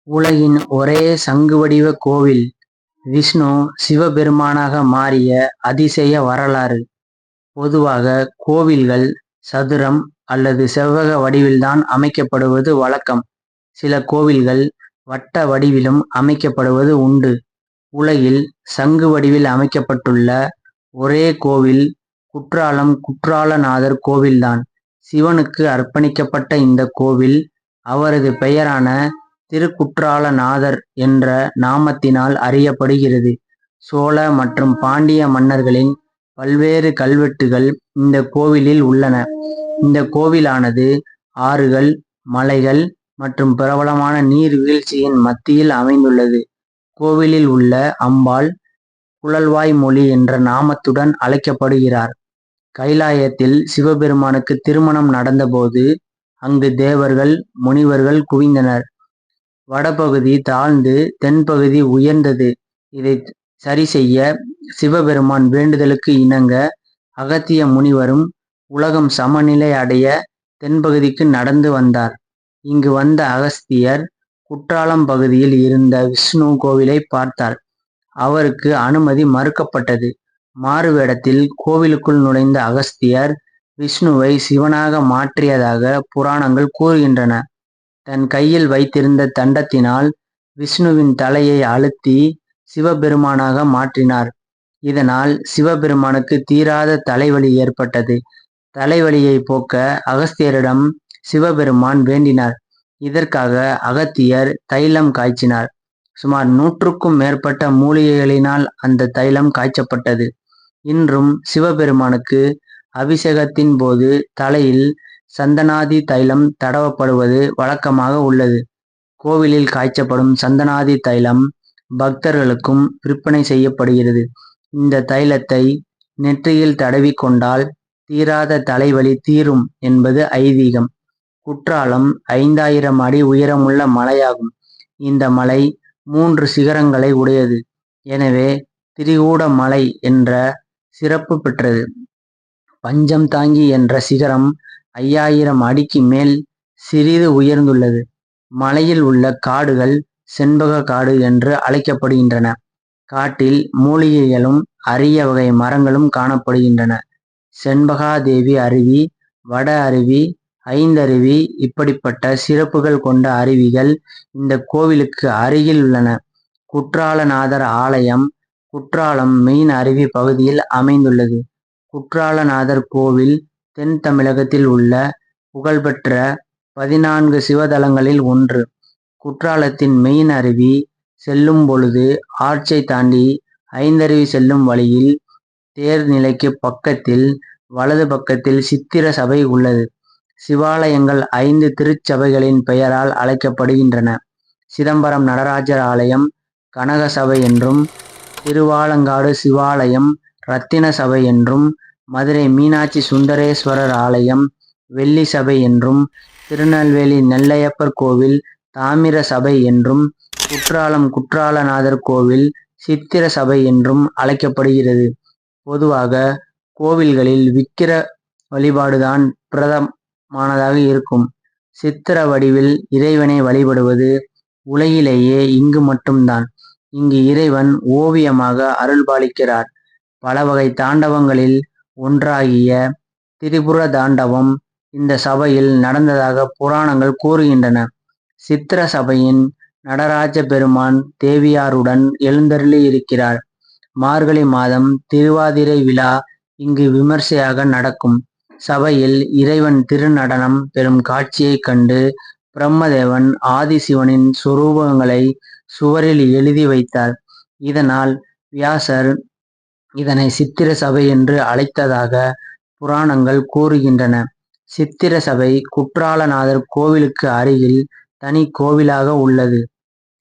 உலகின் ஒரே சங்கு வடிவ கோவில் விஷ்ணு சிவபெருமானாக மாறிய அதிசய வரலாறு. பொதுவாக கோவில்கள் சதுரம் அல்லது செவ்வக வடிவில்தான் அமைக்கப்படுவது வழக்கம். சில கோவில்கள் வட்ட வடிவிலும் அமைக்கப்படுவது உண்டு. உலகில் சங்கு வடிவில் அமைக்கப்பட்டுள்ள ஒரே கோவில் குற்றாலம் குற்றாலநாதர் கோவில்தான். சிவனுக்கு அர்ப்பணிக்கப்பட்ட இந்த கோவில் அவரது பெயரான திருக்குற்றாலநாதர் என்ற நாமத்தினால் அறியப்படுகிறது. சோழ மற்றும் பாண்டிய மன்னர்களின் பல்வேறு கல்வெட்டுகள் இந்த கோவிலில் உள்ளன. இந்த கோவிலானது ஆறுகள், மலைகள் மற்றும் பிரபலமான நீர்வீழ்ச்சியின் மத்தியில் அமைந்துள்ளது. கோவிலில் உள்ள அம்பாள் குழல்வாய் மொழி என்ற நாமத்துடன் அழைக்கப்படுகிறார். கைலாயத்தில் சிவபெருமானுக்கு திருமணம் நடந்தபோது அங்கு தேவர்கள், முனிவர்கள் குவிந்தனர். வடபகுதி தாழ்ந்து தென்பகுதி உயர்ந்தது. இதை சரி செய்ய சிவபெருமான் வேண்டுதலுக்கு இணங்க அகத்திய முனிவரும் உலகம் சமநிலை அடைய தென்பகுதிக்கு நடந்து வந்தார். இங்கு வந்த அகஸ்தியர் குற்றாலம் பகுதியில் இருந்த விஷ்ணு கோவிலை பார்த்தார். அவருக்கு அனுமதி மறுக்கப்பட்டது. மாறுவேடத்தில் கோவிலுக்குள் நுழைந்த அகஸ்தியர் விஷ்ணுவை சிவனாக மாற்றியதாக புராணங்கள் கூறுகின்றன. தன் கையில் வைத்திருந்த தண்டத்தினால் விஷ்ணுவின் தலையை அழுத்தி சிவபெருமானாக மாற்றினார். இதனால் சிவபெருமானுக்கு தீராத தலைவலி ஏற்பட்டது. தலைவலியை போக்க அகஸ்தியரிடம் சிவபெருமான் வேண்டினார். இதற்காக அகத்தியர் தைலம் காய்ச்சினார். சுமார் 100க்கும் மேற்பட்ட மூலிகைகளினால் அந்த தைலம் காய்ச்சப்பட்டது. இன்றும் சிவபெருமானுக்கு அபிஷேகத்தின் போது தலையில் சந்தனாதி தைலம் தடவப்படுவது வழக்கமாக உள்ளது. கோவிலில் காய்ச்சப்படும் சந்தனாதி தைலம் பக்தர்களுக்கும் விற்பனை செய்யப்படுகிறது. இந்த தைலத்தை நெற்றியில் தடவி கொண்டால் தீராத தலைவலி தீரும் என்பது ஐதீகம். குற்றாலம் 5000 அடி உயரமுள்ள மலையாகும். இந்த மலை 3 சிகரங்களை உடையது. எனவே திரிகூட மலை என்ற சிறப்பு பெற்றது. பஞ்சம் தாங்கி என்ற சிகரம் 5000 அடிக்கு மேல் சிறிது உயர்ந்துள்ளது. மலையில் உள்ள காடுகள் செண்பக காடு என்று அழைக்கப்படுகின்றன. காட்டில் மூலிகைகளும் அரிய வகை மரங்களும் காணப்படுகின்றன. செண்பகாதேவி அருவி, வட அருவி, ஐந்தருவி இப்படிப்பட்ட சிறப்புகள் கொண்ட அருவிகள் இந்த கோவிலுக்கு அருகில் உள்ளன. குற்றாலநாதர் ஆலயம் குற்றாலம் மெயின் அருவி பகுதியில் அமைந்துள்ளது. குற்றாலநாதர் கோவில் தென் தமிழகத்தில் உள்ள புகழ்பெற்ற 14 சிவதலங்களில் ஒன்று. குற்றாலத்தின் மெயின் அருவி செல்லும் பொழுது ஆற்றை தாண்டி ஐந்தருவி செல்லும் வழியில் தேர்நிலைக்கு பக்கத்தில் வலது பக்கத்தில் சித்திர சபை உள்ளது. சிவாலயங்கள் 5 திருச்சபைகளின் பெயரால் அழைக்கப்படுகின்றன. சிதம்பரம் நடராஜர் ஆலயம் கனக சபை என்றும், திருவாலங்காடு சிவாலயம் ரத்தின சபை என்றும், மதுரை மீனாட்சி சுந்தரேஸ்வரர் ஆலயம் வெள்ளி சபை என்றும், திருநெல்வேலி நெல்லையப்பர் கோவில் தாமிர சபை என்றும், குற்றாலம் குற்றாலநாதர் கோவில் சித்திர சபை என்றும் அழைக்கப்படுகிறது. பொதுவாக கோவில்களில் விக்கிர வழிபாடுதான் பிரதமானதாக இருக்கும். சித்திர வடிவில் இறைவனை வழிபடுவது உலகிலேயே இங்கு மட்டும்தான். இங்கு இறைவன் ஓவியமாக அருள்பாலிக்கிறார். பல வகை தாண்டவங்களில் ஒன்றாகிய திரிபுர தாண்டவம் இந்த சபையில் நடந்ததாக புராணங்கள் கூறுகின்றன. சித்திர சபையின் நடராஜ பெருமான் தேவியாருடன் எழுந்தருளி இருக்கிறார். மார்கழி மாதம் திருவாதிரை விழா இங்கு விமர்சையாக நடக்கும். சபையில் இறைவன் திருநடனம் பெறும் காட்சியை கண்டு பிரம்மதேவன் ஆதிசிவனின் சுரூபங்களை சுவரில் எழுதி வைத்தார். இதனால் வியாசர் இதனை சித்திர சபை என்று அழைத்ததாக புராணங்கள் கூறுகின்றன. சித்திர சபை குற்றாலநாதர் கோவிலுக்கு அருகில் தனி கோவிலாக உள்ளது.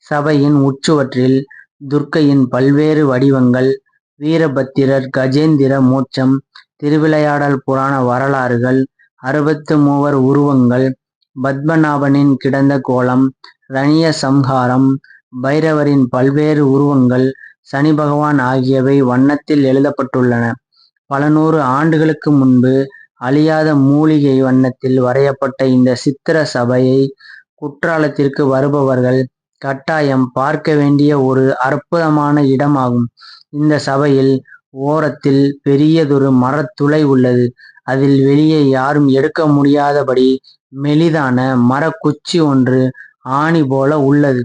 சபையின் உட்சுவற்றில் துர்க்கையின் பல்வேறு வடிவங்கள், வீரபத்திரர் கஜேந்திர மோட்சம், திருவிளையாடல் புராண வரலாறுகள், 63 உருவங்கள், பத்மநாபனின் கிடந்த கோலம், ரணிய சம்ஹாரம், பைரவரின் பல்வேறு உருவங்கள், சனி பகவான் ஆகியவை வண்ணத்தில் எழுதப்பட்டுள்ளன. பல 100 ஆண்டுகளுக்கு முன்பு அழியாத மூலிகை வண்ணத்தில் வரையப்பட்ட இந்த சித்திர சபையை குற்றாலத்திற்கு வருபவர்கள் கட்டாயம் பார்க்க வேண்டிய ஒரு அற்புதமான இடமாகும். இந்த சபையில் ஓரத்தில் பெரியதொரு மரத்துளை உள்ளது. அதில் வெளியே யாரும் எடுக்க முடியாதபடி மெலிதான மரக்குச்சி ஒன்று ஆணி போல உள்ளது.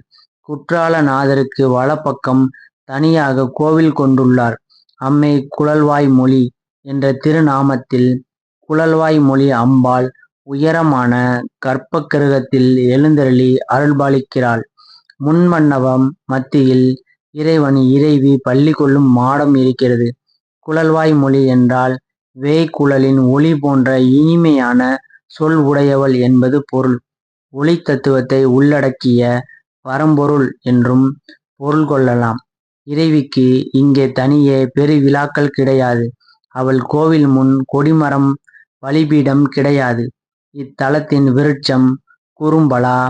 குற்றாலநாதருக்கு வலப்பக்கம் தனியாக கோவில் கொண்டுள்ளார். அம்மை குழல்வாய் மொழி என்ற திருநாமத்தில் குழல்வாய் மொழி அம்பாள் உயரமான கற்பக்கிருகத்தில் எழுந்தருளி அருள்பாலிக்கிறாள். முன்மண்டபம் மத்தியில் இறைவன் இறைவி பள்ளி கொள்ளும் மாடம் இருக்கிறது. குழல்வாய் மொழி என்றால் வேய்க்குழலின் ஒளி போன்ற இனிமையான சொல் உடையவள் என்பது பொருள். ஒளி தத்துவத்தை உள்ளடக்கிய பரம்பொருள் என்றும் பொருள் கொள்ளலாம். இறைவிக்கு இங்கே தனியே பெருவிழாக்கள் கிடையாது. அவள் கோவில் முன் கொடிமரம் பலிபீடம் கிடையாது. இத்தலத்தின் விருட்சம் குறும்பலா,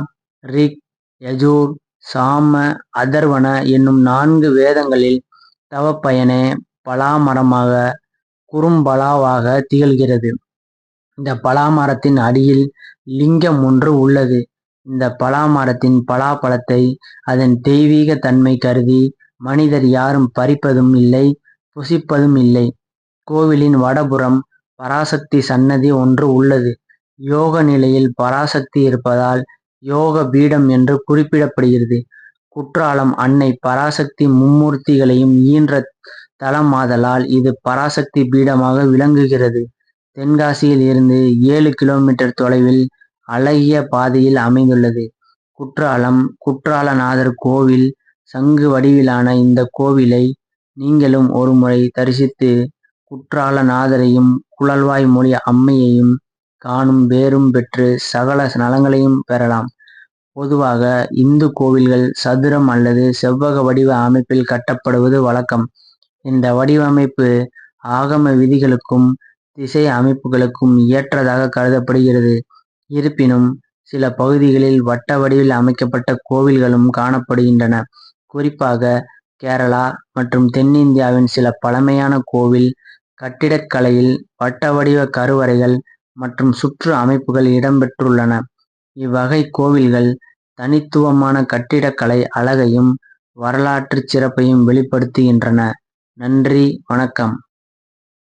ரிக், யஜூர், சாம, அதர்வன என்னும் 4 வேதங்களில் தவப்பயனே பலாமரமாக குறும்பலாவாக திகழ்கிறது. இந்த பலாமரத்தின் அடியில் லிங்கம் ஒன்று உள்ளது. இந்த பலாமரத்தின் பலாப்பழத்தை அதன் தெய்வீக தன்மை கருதி மனிதர் யாரும் பறிப்பதும் இல்லை, புசிப்பதும் இல்லை. கோவிலின் வடபுறம் பராசக்தி சன்னதி ஒன்று உள்ளது. யோக நிலையில் பராசக்தி இருப்பதால் யோக பீடம் என்று குறிப்பிடப்படுகிறது. குற்றாலம் அன்னை பராசக்தி மும்மூர்த்திகளையும் ஈன்ற தலமாதலால் இது பராசக்தி பீடமாக விளங்குகிறது. தென்காசியில் இருந்து 7 கிலோமீட்டர் தொலைவில் அழகிய பாதையில் அமைந்துள்ளது. குற்றாலநாதர் கோவில் சங்கு வடிவிலான இந்த கோவிலை நீங்களும் ஒருமுறை தரிசித்து குற்றாலநாதரையும் குழல்வாய் மொழி அம்மையையும் காணும் பேரும் பெற்று சகல நலங்களையும் பெறலாம். பொதுவாக இந்து கோவில்கள் சதுரம் அல்லது செவ்வக வடிவ அமைப்பில் கட்டப்படுவது வழக்கம். இந்த வடிவமைப்பு ஆகம விதிகளுக்கும் திசை அமைப்புகளுக்கும் ஏற்றதாக கருதப்படுகிறது. இருப்பினும் சில பகுதிகளில் வட்ட வடிவில் அமைக்கப்பட்ட கோவில்களும் காணப்படுகின்றன. குறிப்பாக கேரளா மற்றும் தென்னிந்தியாவின் சில பழமையான கோவில் கட்டிடக்கலையில் வட்ட வடிவ கருவறைகள் மற்றும் சுற்று அமைப்புகள் இடம்பெற்றுள்ளன. இவ்வகை கோவில்கள் தனித்துவமான கட்டிடக்கலை அழகையும் வரலாற்று சிறப்பையும் வெளிப்படுத்துகின்றன. நன்றி, வணக்கம்.